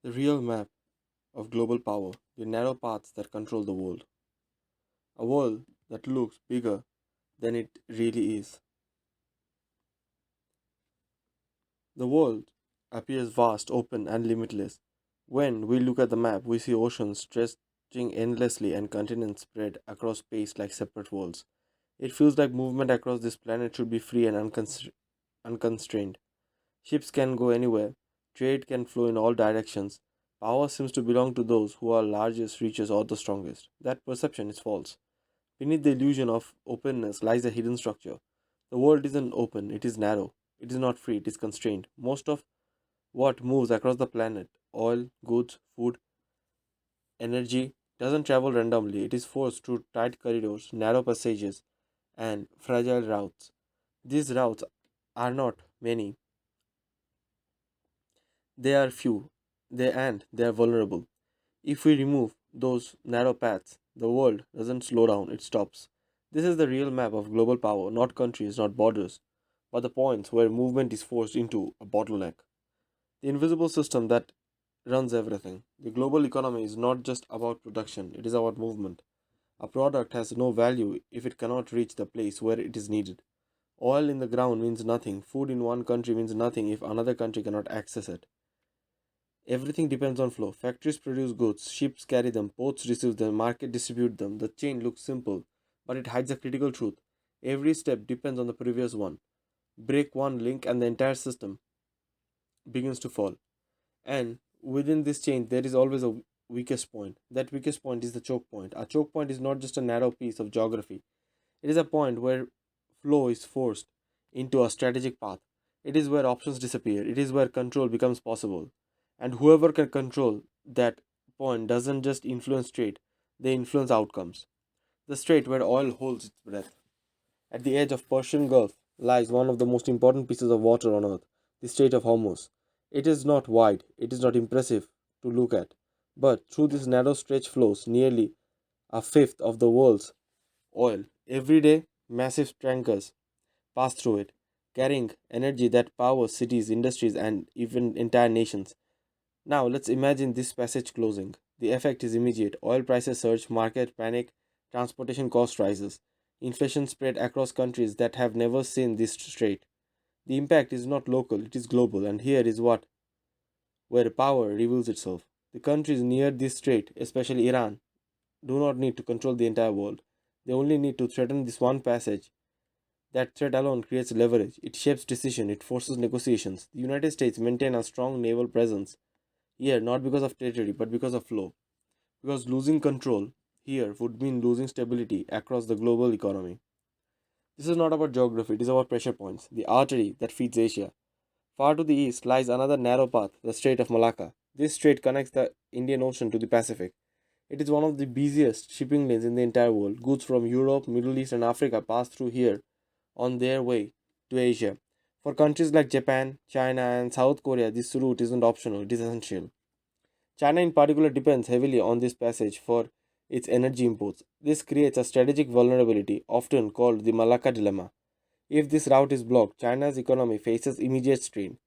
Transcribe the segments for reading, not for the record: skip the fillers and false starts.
The real map of global power, the narrow paths that control the world. A world that looks bigger than it really is. The world appears vast, open, and limitless. When we look at the map, we see oceans stretching endlessly and continents spread across space like separate worlds. It feels like movement across this planet should be free and unconstrained. Ships can go anywhere, trade can flow in all directions. Power seems to belong to those who are largest, richest, or the strongest. That perception is false. Beneath the illusion of openness lies a hidden structure. The world isn't open, it is narrow. It is not free, it is constrained. Most of what moves across the planet, oil, goods, food, energy, doesn't travel randomly. It is forced through tight corridors, narrow passages, and fragile routes. These routes are not many, they are few, they are vulnerable. If we remove those narrow paths, the world doesn't slow down, it stops. This is the real map of global power, not countries, not borders, but the points where movement is forced into a bottleneck. The invisible system that runs everything. The global economy is not just about production, it is about movement. A product has no value if it cannot reach the place where it is needed. Oil in the ground means nothing, food in one country means nothing if another country cannot access it. Everything depends on flow. Factories produce goods, ships carry them, ports receive them, market distribute them. The chain looks simple, but it hides a critical truth. Every step depends on the previous one. Break one link and the entire system begins to fall. And within this chain, there is always a weakest point. That weakest point is the choke point. A choke point is not just a narrow piece of geography, it is a point where flow is forced into a strategic path. It is where options disappear, it is where control becomes possible. And whoever can control that point doesn't just influence trade, they influence outcomes. The strait where oil holds its breath. At the edge of Persian Gulf lies one of the most important pieces of water on earth, the Strait of Hormuz. It is not wide, it is not impressive to look at, but through this narrow stretch flows nearly a fifth of the world's oil. Every day, massive tankers pass through it, carrying energy that powers cities, industries, and even entire nations. Now, let's imagine this passage closing. The effect is immediate. Oil prices surge, market panic, transportation cost rises. Inflation spread across countries that have never seen this strait. The impact is not local, it is global, and here is what where power reveals itself. The countries near this strait, especially Iran, do not need to control the entire world. They only need to threaten this one passage. That threat alone creates leverage. It shapes decision, it forces negotiations. The United States maintain a strong naval presence here not because of territory but because of flow. Because losing control here would mean losing stability across the global economy. This is not about geography, it is about pressure points, the artery that feeds Asia. Far to the east lies another narrow path, the Strait of Malacca. This strait connects the Indian Ocean to the Pacific. It is one of the busiest shipping lanes in the entire world. Goods from Europe, Middle East, and Africa pass through here on their way to Asia. For countries like Japan, China, and South Korea, this route isn't optional, it is essential. China, in particular, depends heavily on this passage for its energy imports. This creates a strategic vulnerability, often called the Malacca dilemma. If this route is blocked, China's economy faces immediate strain.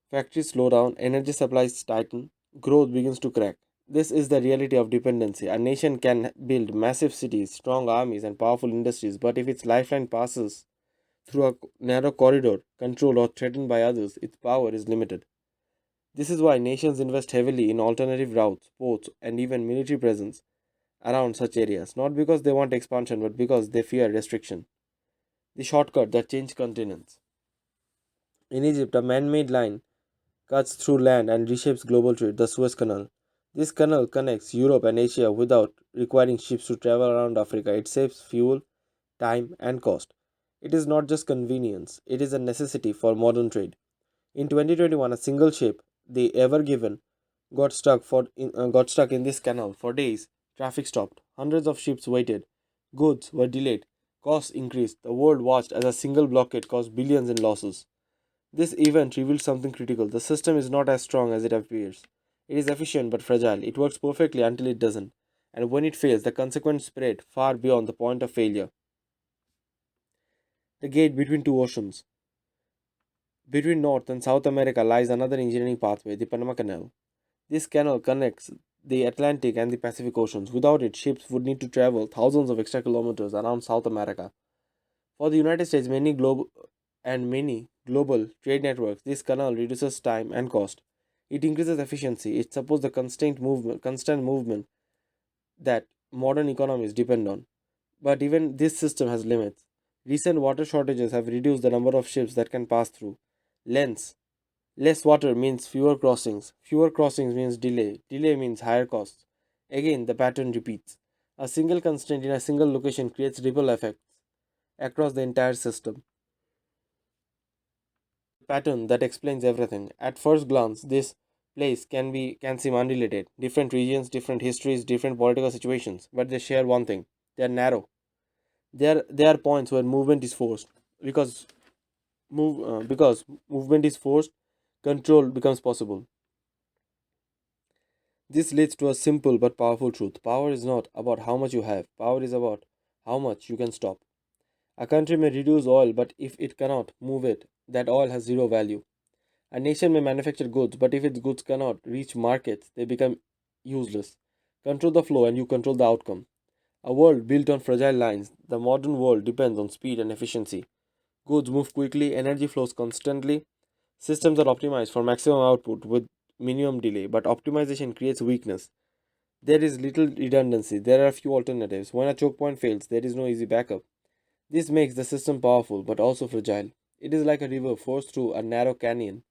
Factories slow down, energy supplies tighten, growth begins to crack. This is the reality of dependency. A nation can build massive cities, strong armies, and powerful industries, but if its lifeline passes through a narrow corridor, controlled or threatened by others, its power is limited. This is why nations invest heavily in alternative routes, ports, and even military presence around such areas, not because they want expansion, but because they fear restriction. The shortcut that changed continents. In Egypt, a man made line cuts through land and reshapes global trade, the Suez Canal. This canal connects Europe and Asia without requiring ships to travel around Africa. It saves fuel, time, and cost. It is not just convenience, it is a necessity for modern trade. In 2021, a single ship, the Ever Given, got stuck in this canal for days. Traffic stopped. Hundreds of ships waited. Goods were delayed. Costs increased. The world watched as a single blockade caused billions in losses. This event revealed something critical. The system is not as strong as it appears. It is efficient but fragile. It works perfectly until it doesn't. And when it fails, the consequence spread far beyond the point of failure. The gate between two oceans. Between North and South America lies another engineering pathway, the Panama Canal. This canal connects the Atlantic and the Pacific Oceans. Without it, ships would need to travel thousands of extra kilometers around South America. For the United States, many global trade networks, this canal reduces time and cost. It increases efficiency. It supports the constant movement that modern economies depend on. But even this system has limits. Recent water shortages have reduced the number of ships that can pass through. Lens. Less water means fewer crossings. Fewer crossings means delay. Delay means higher costs. Again, the pattern repeats. A single constraint in a single location creates ripple effects across the entire system. Pattern that explains everything. At first glance, this place can seem unrelated. Different regions, different histories, different political situations, but they share one thing. They are narrow. There are points where movement is forced because because movement is forced, control becomes possible. This leads to a simple but powerful truth. Power is not about how much you have. Power is about how much you can stop. A country may reduce oil, but if it cannot move it, that oil has zero value. A nation may manufacture goods, but if its goods cannot reach markets, they become useless. Control the flow and you control the outcome. A world built on fragile lines, the modern world depends on speed and efficiency. Goods move quickly, energy flows constantly, systems are optimized for maximum output with minimum delay, but optimization creates weakness. There is little redundancy, there are few alternatives. When a choke point fails, there is no easy backup. This makes the system powerful but also fragile. It is like a river forced through a narrow canyon.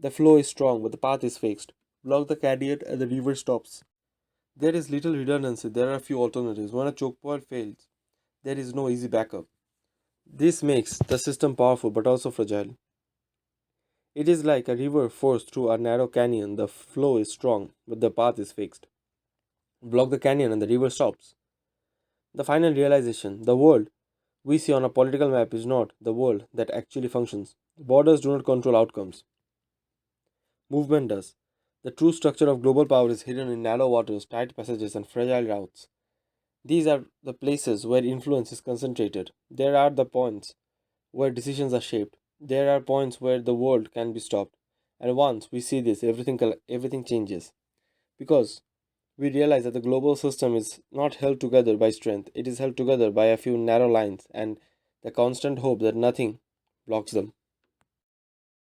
The flow is strong, but the path is fixed. Block the canyon and the river stops. There is little redundancy, there are few alternatives. When a choke point fails, there is no easy backup. This makes the system powerful but also fragile. It is like a river forced through a narrow canyon. The flow is strong, but the path is fixed. Block the canyon and the river stops. The final realization: the world we see on a political map is not the world that actually functions. Borders do not control outcomes, movement does. The true structure of global power is hidden in narrow waters, tight passages, and fragile routes. These are the places where influence is concentrated. There are the points where decisions are shaped. There are points where the world can be stopped. And once we see this, everything changes. Because we realize that the global system is not held together by strength, it is held together by a few narrow lines and the constant hope that nothing blocks them.